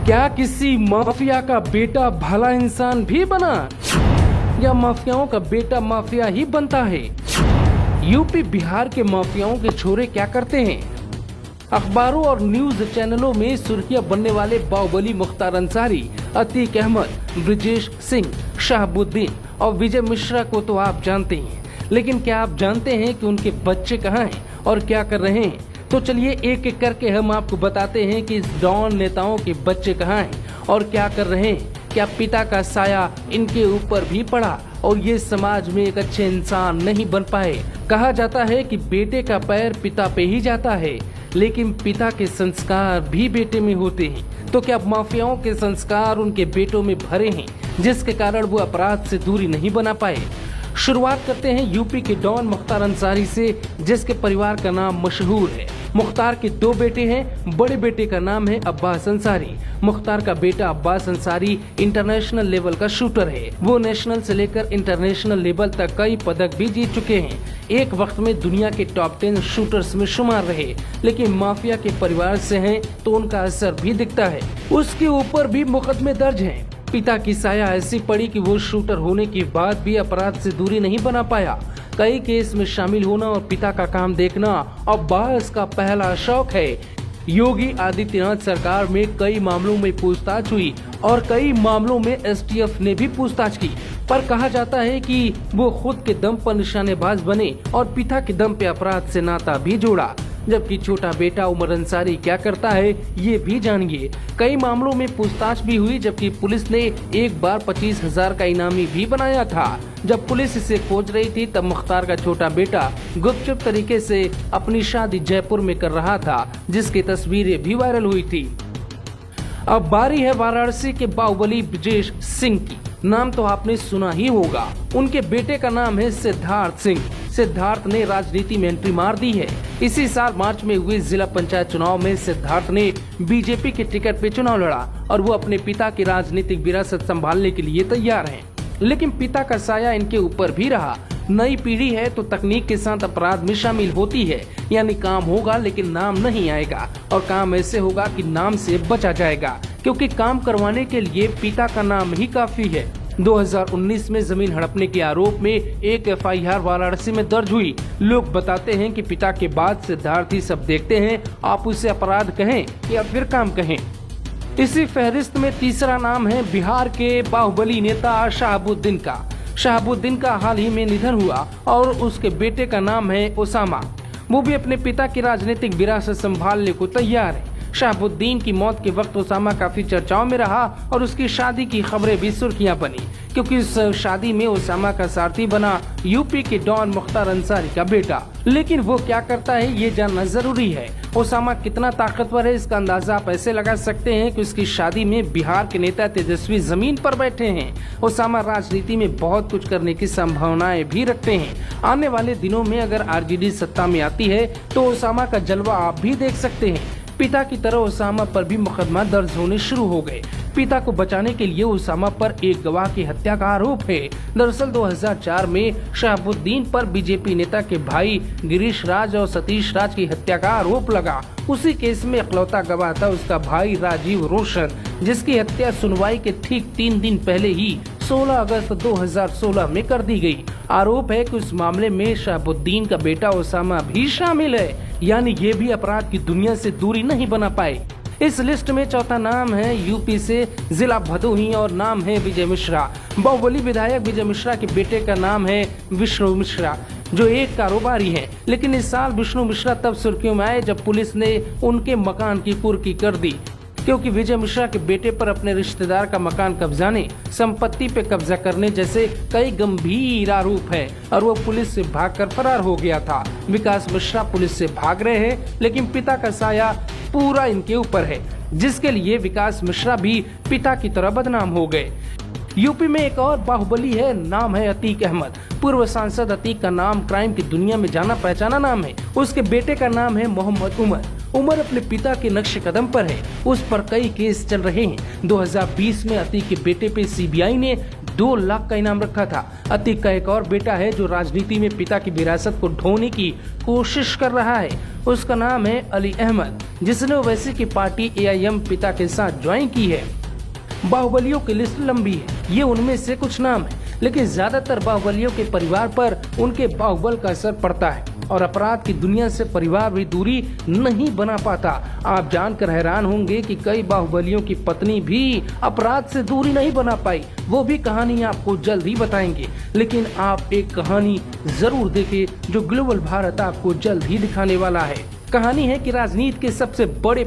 क्या किसी माफिया का बेटा भला इंसान भी बना, या माफियाओं का बेटा माफिया ही बनता है? यूपी बिहार के माफियाओं के छोरे क्या करते हैं? अखबारों और न्यूज चैनलों में सुर्खियां बनने वाले बाहुबली मुख्तार अंसारी, अतीक अहमद, ब्रिजेश सिंह, शहाबुद्दीन और विजय मिश्रा को तो आप जानते हैं, लेकिन क्या आप जानते हैं कि उनके बच्चे कहाँ हैं और क्या कर रहे हैं? तो चलिए एक एक करके हम आपको बताते हैं कि इस डॉन नेताओं के बच्चे कहाँ हैं और क्या कर रहे हैं। क्या पिता का साया इनके ऊपर भी पड़ा और ये समाज में एक अच्छे इंसान नहीं बन पाए? कहा जाता है कि बेटे का पैर पिता पे ही जाता है, लेकिन पिता के संस्कार भी बेटे में होते हैं। तो क्या माफियाओं के संस्कार उनके बेटों में भरे हैं, जिसके कारण वो अपराध से दूरी नहीं बना पाए? शुरुआत करते हैं यूपी के डॉन मुख्तार अंसारी से, जिसके परिवार का नाम मशहूर है। मुख्तार के 2 बेटे हैं। बड़े बेटे का नाम है अब्बास अंसारी। मुख्तार का बेटा अब्बास अंसारी इंटरनेशनल लेवल का शूटर है। वो नेशनल से लेकर इंटरनेशनल लेवल तक कई पदक भी जीत चुके हैं। एक वक्त में दुनिया के टॉप 10 शूटर्स में शुमार रहे, लेकिन माफिया के परिवार से हैं तो उनका असर भी दिखता है। उसके ऊपर भी मुकदमे दर्ज हैं। पिता की साया ऐसी पड़ी कि वो शूटर होने के बाद भी अपराध से दूरी नहीं बना पाया। कई केस में शामिल होना और पिता का काम देखना अब्बास का पहला शौक है। योगी आदित्यनाथ सरकार में कई मामलों में पूछताछ हुई और कई मामलों में एसटीएफ ने भी पूछताछ की, पर कहा जाता है कि वो खुद के दम पर निशानेबाज बने और पिता के दम पे अपराध से नाता भी जोड़ा। जबकि छोटा बेटा उमर अंसारी क्या करता है, ये भी जानिए। कई मामलों में पूछताछ भी हुई, जबकि पुलिस ने एक बार 25,000 का इनामी भी बनाया था। जब पुलिस इसे खोज रही थी तब मुख्तार का छोटा बेटा गुपचुप तरीके से अपनी शादी जयपुर में कर रहा था, जिसकी तस्वीरें भी वायरल हुई थी। अब बारी है वाराणसी के बाहुबली ब्रिजेश सिंह की। नाम तो आपने सुना ही होगा। उनके बेटे का नाम है सिद्धार्थ सिंह। सिद्धार्थ ने राजनीति में एंट्री मार दी है। इसी साल मार्च में हुए जिला पंचायत चुनाव में सिद्धार्थ ने बीजेपी के टिकट पे चुनाव लड़ा और वो अपने पिता की राजनीतिक विरासत संभालने के लिए तैयार हैं। लेकिन पिता का साया इनके ऊपर भी रहा। नई पीढ़ी है तो तकनीक के साथ अपराध में शामिल होती है, यानी काम होगा लेकिन नाम नहीं आएगा, और काम ऐसे होगा कि नाम से बचा जाएगा, क्योंकि काम करवाने के लिए पिता का नाम ही काफी है। 2019 में जमीन हड़पने के आरोप में एक एफआईआर वाराणसी में दर्ज हुई। लोग बताते हैं कि पिता के बाद सिद्धार्थ ही सब देखते हैं, आप उसे अपराध कहें या फिर काम कहें। इसी फहरिस्त में तीसरा नाम है बिहार के बाहुबली नेता शहाबुद्दीन का। शहाबुद्दीन का हाल ही में निधन हुआ और उसके बेटे का नाम है ओसामा। वो भी अपने पिता की राजनीतिक विरासत संभालने को तैयार है। शहाबुद्दीन की मौत के वक्त ओसामा काफी चर्चाओं में रहा और उसकी शादी की खबरें भी सुर्खियां बनी, क्योंकि इस शादी में ओसामा का सारथी बना यूपी के डॉन मुख्तार अंसारी का बेटा। लेकिन वो क्या करता है ये जानना जरूरी है। ओसामा कितना ताकतवर है इसका अंदाजा आप ऐसे लगा सकते हैं कि उसकी शादी में बिहार के नेता तेजस्वी जमीन पर बैठे हैं। ओसामा राजनीति में बहुत कुछ करने की संभावनाएं भी रखते हैं। आने वाले दिनों में अगर आरजेडी सत्ता में आती है तो ओसामा का जलवा आप भी देख सकते हैं। पिता की तरह ओसामा पर भी मुकदमा दर्ज होने शुरू हो गए। पिता को बचाने के लिए ओसामा पर एक गवाह की हत्या का आरोप है। दरअसल 2004 में शहाबुद्दीन पर बीजेपी नेता के भाई गिरीश राज और सतीश राज की हत्या का आरोप लगा। उसी केस में इकलौता गवाह था उसका भाई राजीव रोशन, जिसकी हत्या सुनवाई के ठीक 3 दिन पहले ही 16 अगस्त 2016 में कर दी गई। आरोप है कि उस मामले में शहाबुद्दीन का बेटा ओसामा भी शामिल है, यानी ये भी अपराध की दुनिया से दूरी नहीं बना पाए। इस लिस्ट में चौथा नाम है यूपी से जिला भदोही और नाम है विजय मिश्रा। बाहुबली विधायक विजय मिश्रा के बेटे का नाम है विष्णु मिश्रा, जो एक कारोबारी हैं। लेकिन इस साल विष्णु मिश्रा तब सुर्खियों में आए जब पुलिस ने उनके मकान की कुर्की कर दी, क्योंकि विजय मिश्रा के बेटे पर अपने रिश्तेदार का मकान कब्जाने, संपत्ति पे कब्जा करने जैसे कई गंभीर आरोप है और वो पुलिस से भागकर फरार हो गया था। विकास मिश्रा पुलिस से भाग रहे हैं, लेकिन पिता का साया पूरा इनके ऊपर है, जिसके लिए विकास मिश्रा भी पिता की तरह बदनाम हो गए। यूपी में एक और बाहुबली है, नाम है अतीक अहमद। पूर्व सांसद अतीक का नाम क्राइम की दुनिया में जाना पहचाना नाम है। उसके बेटे का नाम है मोहम्मद उमर। उमर अपने पिता के नक्शे कदम पर है, उस पर कई केस चल रहे हैं। 2020 में अतीक के बेटे पे सीबीआई ने 2 लाख का इनाम रखा था। अतीक का एक और बेटा है जो राजनीति में पिता की विरासत को ढोने की कोशिश कर रहा है। उसका नाम है अली अहमद, जिसने ओवैसी की पार्टी AIM पिता के साथ ज्वाइन की है। बाहुबलियों की लिस्ट लंबी है, ये उनमें से कुछ नाम है, लेकिन ज्यादातर बाहुबलियों के परिवार पर उनके बाहुबल का असर पड़ता है और अपराध की दुनिया से परिवार भी दूरी नहीं बना पाता। आप जानकर हैरान होंगे कि कई बाहुबलियों की पत्नी भी अपराध से दूरी नहीं बना पाई। वो भी कहानी आपको जल्द ही बताएंगे, लेकिन आप एक कहानी जरूर देखें जो ग्लोबल भारत आपको जल्द ही दिखाने वाला है। कहानी है कि राजनीति के सबसे बड़े